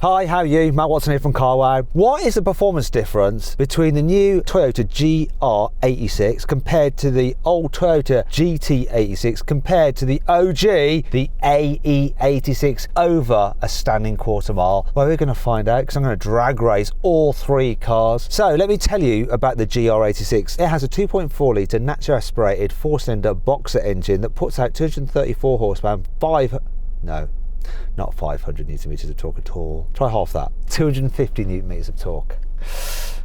Hi, how are you? Matt Watson here from Carwow. What is the performance difference between the new Toyota GR86 compared to the old Toyota GT86 compared to the OG, the AE86 over a standing quarter mile? Well, we're going to find out because I'm going to drag race all three cars. So let me tell you about the GR86. It has a 2.4 litre naturally aspirated 4-cylinder boxer engine that puts out 234 horsepower, not 500 newton meters of torque at all. Try half that. 250 newton meters of torque.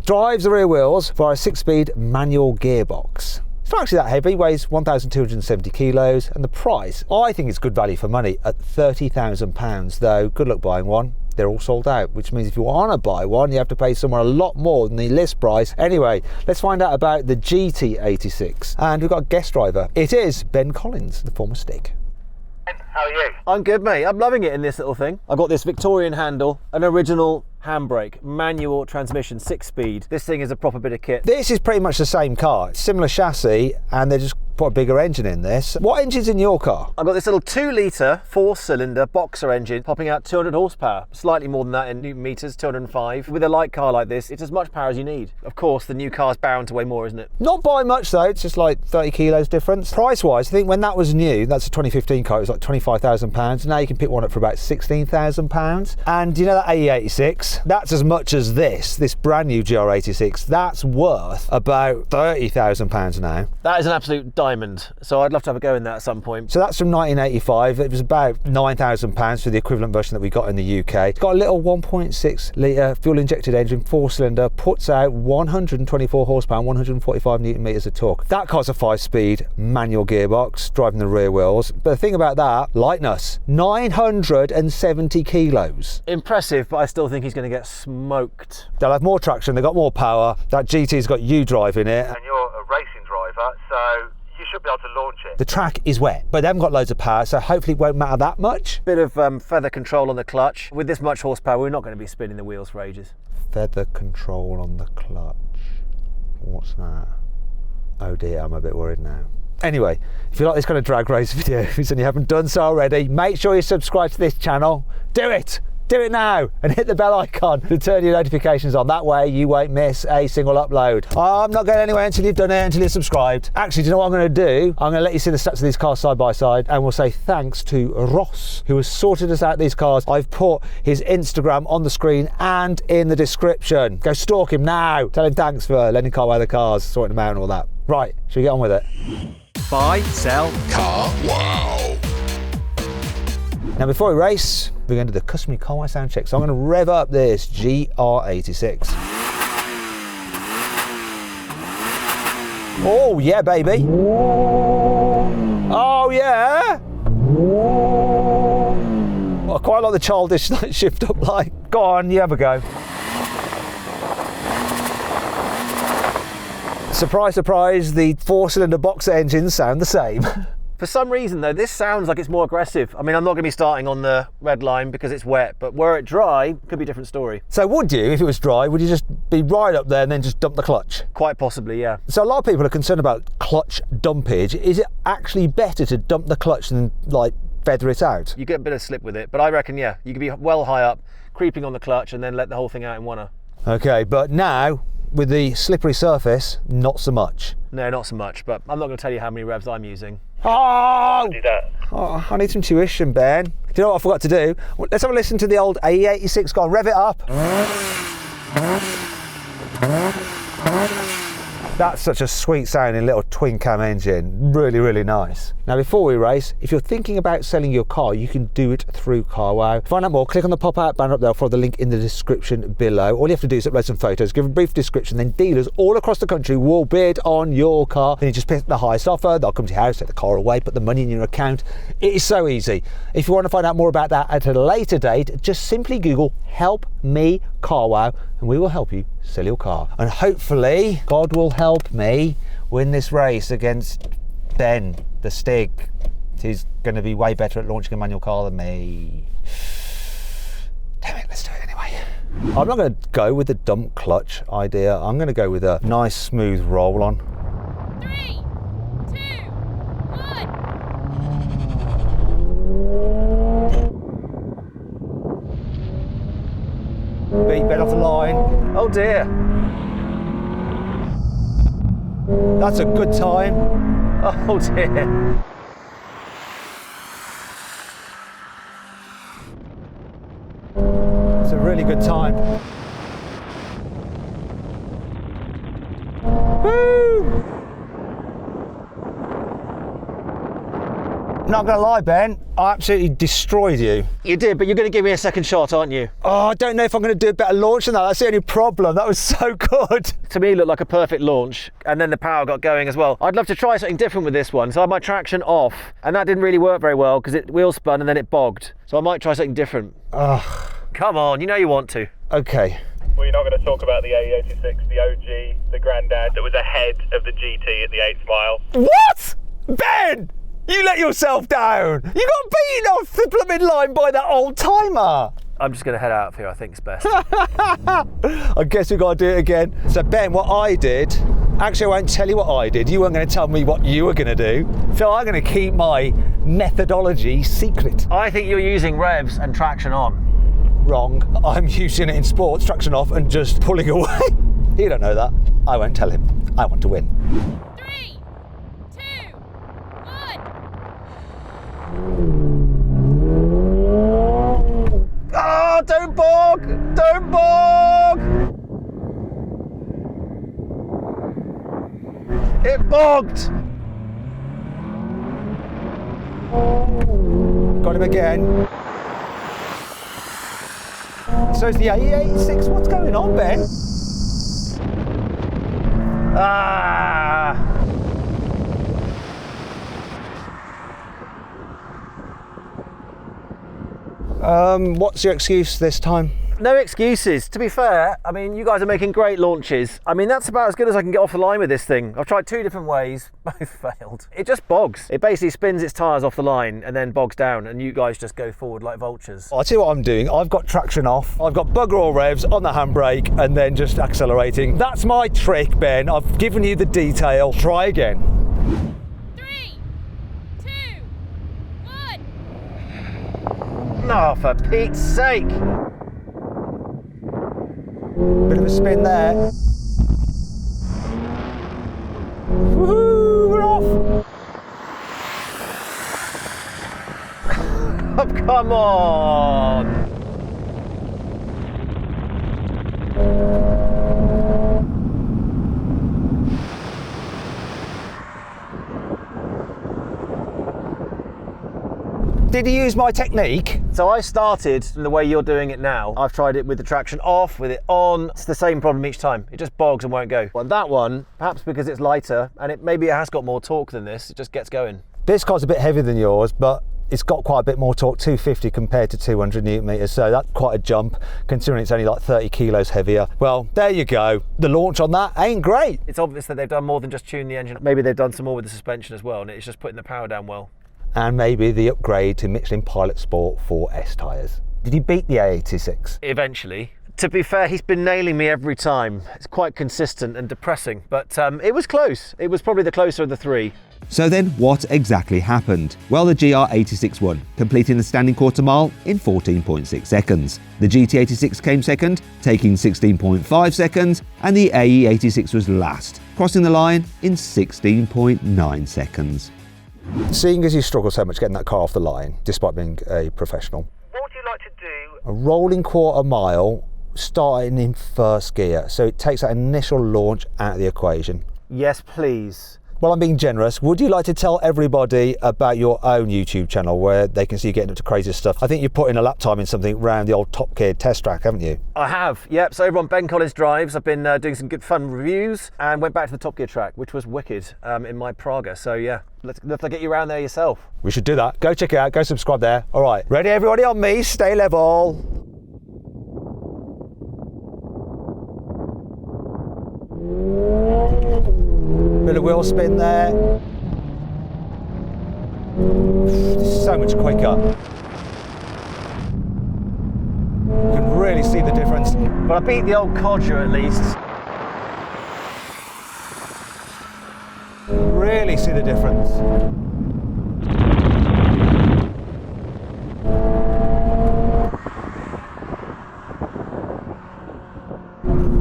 Drives the rear wheels via a 6-speed manual gearbox. It's not actually that heavy, weighs 1,270 kilos, and the price, I think it's good value for money at £30,000, though good luck buying one. They're all sold out, which means if you want to buy one, you have to pay somewhere a lot more than the list price. Anyway, let's find out about the GT86. And we've got a guest driver. It is Ben Collins, the former Stig. How are you? I'm good, mate. I'm loving it in this little thing. I've got this Victorian handle, an original handbrake, manual transmission, 6-speed. This thing is a proper bit of kit. This is pretty much the same car. Similar chassis, and they just put a bigger engine in this. What engine's in your car? I've got this little 2-litre 4-cylinder boxer engine popping out 200 horsepower, slightly more than that in newton meters, 205. With a light car like this, it's as much power as you need. Of course, the new car's bound to weigh more, isn't it? Not by much though, it's just like 30 kilos difference. Price-wise, I think when that was new, that's a 2015 car, it was like £25,000. Now you can pick one up for about £16,000. And you know that AE86? That's as much as this brand new GR86. That's worth about £30,000 now. That is an absolute diamond. So I'd love to have a go in that at some point. So that's from 1985. It was about £9,000 for the equivalent version that we got in the UK. It's got a little 1.6 litre fuel injected engine, 4-cylinder, puts out 124 horsepower, 145 newton meters of torque. That car's a 5-speed manual gearbox, driving the rear wheels. But the thing about that, lightness, 970 kilos. Impressive, but I still think he's going to get smoked. They'll have more traction, they've got more power. That GT's got you driving it. And you're a racing driver, so you should be able to launch it. The track is wet, but they haven't got loads of power, so hopefully it won't matter that much. Bit of feather control on the clutch. With this much horsepower, we're not going to be spinning the wheels for ages. Feather control on the clutch. What's that? Oh dear, I'm a bit worried now. Anyway, if you like this kind of drag race videos and you haven't done so already, make sure you subscribe to this channel. Do it! Do it now and hit the bell icon to turn your notifications on. That way you won't miss a single upload. I'm not going anywhere until you've done it, until you're subscribed. Actually, do you know what I'm going to do? I'm going to let you see the stats of these cars side by side, and we'll say thanks to Ross, who has sorted us out these cars. I've put his Instagram on the screen and in the description. Go stalk him now. Tell him thanks for lending Carwow the cars, sorting them out and all that. Right, should we get on with it? Buy, sell, Carwow. Now before we race, we're going to do the customary Carwow sound check. So I'm going to rev up this GR86. Oh yeah, baby. Oh yeah. Well, I quite like the childish shift up light. Go on, you have a go. Surprise, surprise, the 4-cylinder boxer engines sound the same. For some reason though, this sounds like it's more aggressive. I mean, I'm not going to be starting on the red line because it's wet, but were it dry, could be a different story. So would you, if it was dry, would you just be right up there and then just dump the clutch? Quite possibly, yeah. So a lot of people are concerned about clutch dumpage. Is it actually better to dump the clutch than like feather it out? You get a bit of slip with it, but I reckon, yeah, you could be well high up, creeping on the clutch and then let the whole thing out in one. Okay, but now, with the slippery surface, not so much. No, not so much, but I'm not going to tell you how many revs I'm using. Oh! Do that. Oh, I need some tuition, Ben. Do you know what I forgot to do? Well, let's have a listen to the old AE86. Go on, rev it up. That's such a sweet sounding little twin cam engine. Really, really nice. Now before we race, if you're thinking about selling your car, you can do it through Carwow. To find out more, click on the pop-out banner up there, follow the link in the description below. All you have to do is upload some photos, give a brief description, then dealers all across the country will bid on your car. Then you just pick the highest offer, they'll come to your house, take the car away, put the money in your account. It is so easy. If you want to find out more about that at a later date, just simply Google "Help Me Carwow" and we will help you sell your car. And hopefully, God will help me win this race against Ben, the Stig. He's going to be way better at launching a manual car than me. Damn it, let's do it anyway. I'm not going to go with the dump clutch idea. I'm going to go with a nice smooth roll on. 3, 2, 1. Beat Ben off the line. Oh dear. That's a good time. Oh dear. It's a really good time. Boom! Not gonna lie, Ben, I absolutely destroyed you. You did, but you're going to give me a second shot, aren't you? Oh, I don't know if I'm going to do a better launch than that. That's the only problem. That was so good. To me, it looked like a perfect launch, and then the power got going as well. I'd love to try something different with this one. So I had my traction off, and that didn't really work very well because it wheel spun and then it bogged. So I might try something different. Ugh. Come on, you know you want to. Okay. Well, you're not going to talk about the AE86, the OG, the granddad that was ahead of the GT at the 8th mile. What? Ben! You let yourself down. You got beaten off the blooming line by that old timer. I'm just going to head out of here, I think it's best. I guess we've got to do it again. So Ben, what I did, actually I won't tell you what I did. You weren't going to tell me what you were going to do. So I'm going to keep my methodology secret. I think you're using revs and traction on. Wrong. I'm using it in sports, traction off and just pulling away. You don't know that. I won't tell him. I want to win. 3, 2, 1. Oh, don't bog! Don't bog! It bogged! Got him again. So it's the AE86. What's going on, Ben? Ah! What's your excuse this time? No excuses. To be fair, I mean, you guys are making great launches. I mean, that's about as good as I can get off the line with this thing. I've tried 2 different ways, both failed. It just bogs. It basically spins its tyres off the line and then bogs down, and you guys just go forward like vultures. I'll tell you what I'm doing. I've got traction off. I've got bugger all revs on the handbrake and then just accelerating. That's my trick, Ben. I've given you the detail. Try again. 3, 2, 1. Oh, for Pete's sake! Bit of a spin there. Woohoo, we're off. Oh, come on! Did he use my technique? So I started in the way you're doing it now. I've tried it with the traction off, with it on. It's the same problem each time. It just bogs and won't go. On that one, perhaps because it's lighter and maybe it has got more torque than this, it just gets going. This car's a bit heavier than yours, but it's got quite a bit more torque, 250 compared to 200 newton meters, so that's quite a jump considering it's only like 30 kilos heavier. Well, there you go. The launch on that ain't great. It's obvious that they've done more than just tune the engine. Maybe they've done some more with the suspension as well, and it's just putting the power down well. And maybe the upgrade to Michelin Pilot Sport 4S tyres. Did he beat the AE86? Eventually. To be fair, he's been nailing me every time. It's quite consistent and depressing, but it was close. It was probably the closer of the 3. So then what exactly happened? Well, the GR86 won, completing the standing quarter mile in 14.6 seconds. The GT86 came second, taking 16.5 seconds, and the AE86 was last, crossing the line in 16.9 seconds. Seeing as you struggle so much getting that car off the line, despite being a professional, What would you like to do? a rolling quarter mile starting in first gear, so it takes that initial launch out of the equation. Yes, please. Well, I'm being generous. Would you like to tell everybody about your own YouTube channel where they can see you getting up to crazy stuff? I think you're putting a lap time in something around the old Top Gear test track, haven't you? I have, yep. So over on Ben Collins Drives, I've been doing some good fun reviews and went back to the Top Gear track, which was wicked in my Praga. So yeah, let's get you around there yourself. We should do that. Go check it out. Go subscribe there. All right. Ready, everybody on me? Stay level. Bit of wheel spin there. This is so much quicker. You can really see the difference. But I beat the old codger at least. Really see the difference.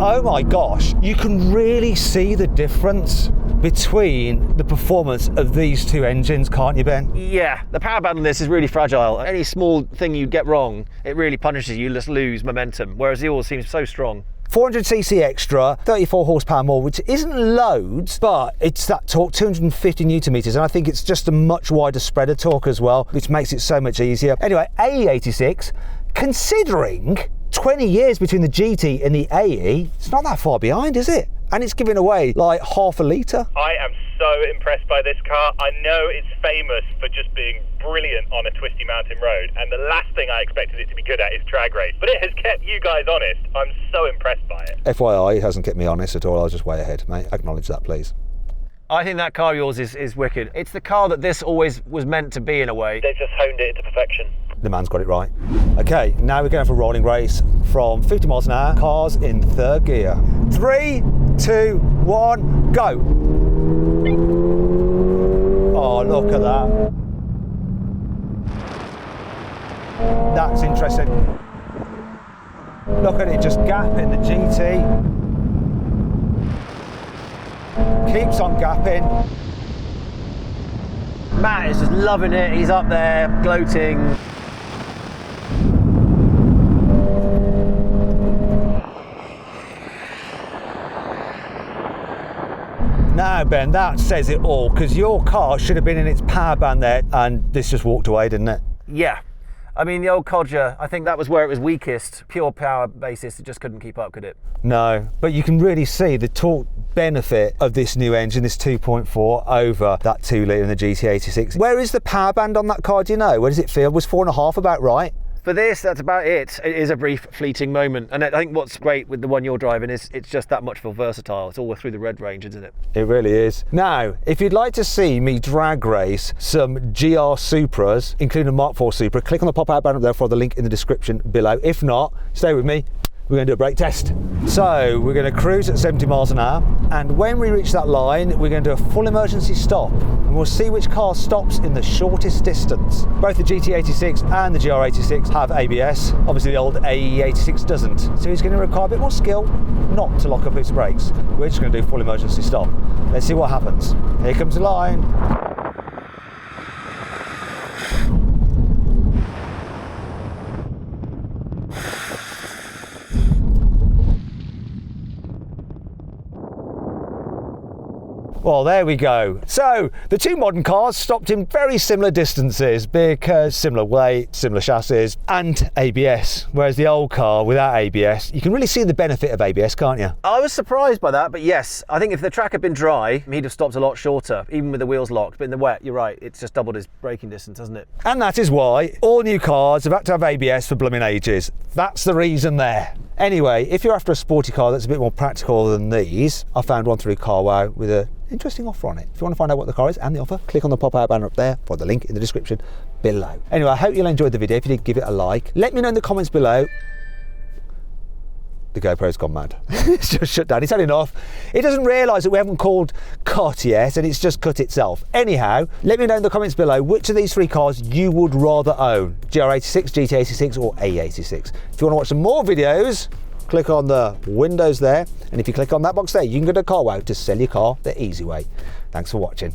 Oh my gosh, you can really see the difference between the performance of these two engines, can't you, Ben? Yeah, the power band on this is really fragile. Any small thing you get wrong, it really punishes you, just lose momentum, whereas yours seems so strong. 400cc extra, 34 horsepower more, which isn't loads, but it's that torque, 250 newton meters, and I think it's just a much wider spread of torque as well, which makes it so much easier. Anyway, AE86, considering 20 years between the GT and the AE, it's not that far behind, is it? And it's giving away like half a litre. I am so impressed by this car. I know it's famous for just being brilliant on a twisty mountain road, and the last thing I expected it to be good at is drag race, but it has kept you guys honest. I'm so impressed by it. FYI, it hasn't kept me honest at all. I was just way ahead, mate. Acknowledge that, please. I think that car of yours is wicked. It's the car that this always was meant to be in a way. They've just honed it into perfection. The man's got it right. Okay, now we're going for a rolling race from 50 miles an hour, cars in third gear. 3, 2, 1, go. Oh, look at that. That's interesting. Look at it just gapping the GT. Keeps on gapping. Matt is just loving it. He's up there gloating. Now, Ben, that says it all, because your car should have been in its power band there, and this just walked away, didn't it? Yeah. I mean, the old Codger, I think that was where it was weakest. Pure power basis, it just couldn't keep up, could it? No, but you can really see the torque benefit of this new engine, this 2.4 over that 2 litre in the GT86. Where is the power band on that car, do you know? Where does it feel? Was 4.5 about right? For this, that's about it. It is a brief, fleeting moment. And I think what's great with the one you're driving is it's just that much more versatile. It's all through the red range, isn't it? It really is. Now, if you'd like to see me drag race some GR Supras, including a Mark IV Supra, click on the pop-out banner up there for the link in the description below. If not, stay with me. We're going to do a brake test. So we're going to cruise at 70 miles an hour, and when we reach that line, we're going to do a full emergency stop, and we'll see which car stops in the shortest distance. Both the GT86 and the GR86 have ABS. Obviously the old AE86 doesn't, so it's going to require a bit more skill not to lock up its brakes. We're just going to do full emergency stop. Let's see what happens. Here comes the line. Well, there we go. So the two modern cars stopped in very similar distances because similar weight, similar chassis and ABS, whereas the old car without ABS, you can really see the benefit of ABS, can't you? I was surprised by that, but yes, I think if the track had been dry, he'd have stopped a lot shorter, even with the wheels locked. But in the wet, you're right, it's just doubled his braking distance, hasn't it? And that is why all new cars have had to have ABS for blooming ages. That's the reason there. Anyway, if you're after a sporty car that's a bit more practical than these, I found one through CarWow with an interesting offer on it. If you want to find out what the car is and the offer, click on the pop-out banner up there for the link in the description below. Anyway, I hope you'll enjoy the video. If you did, give it a like. Let me know in the comments below. The GoPro's gone mad. It's just shut down. It's had enough. It doesn't realise that we haven't called cut yet, and it's just cut itself. Anyhow, let me know in the comments below which of these three cars you would rather own. GR86, GT86 or AE86. If you want to watch some more videos, click on the windows there, and if you click on that box there, you can go to CarWow to sell your car the easy way. Thanks for watching.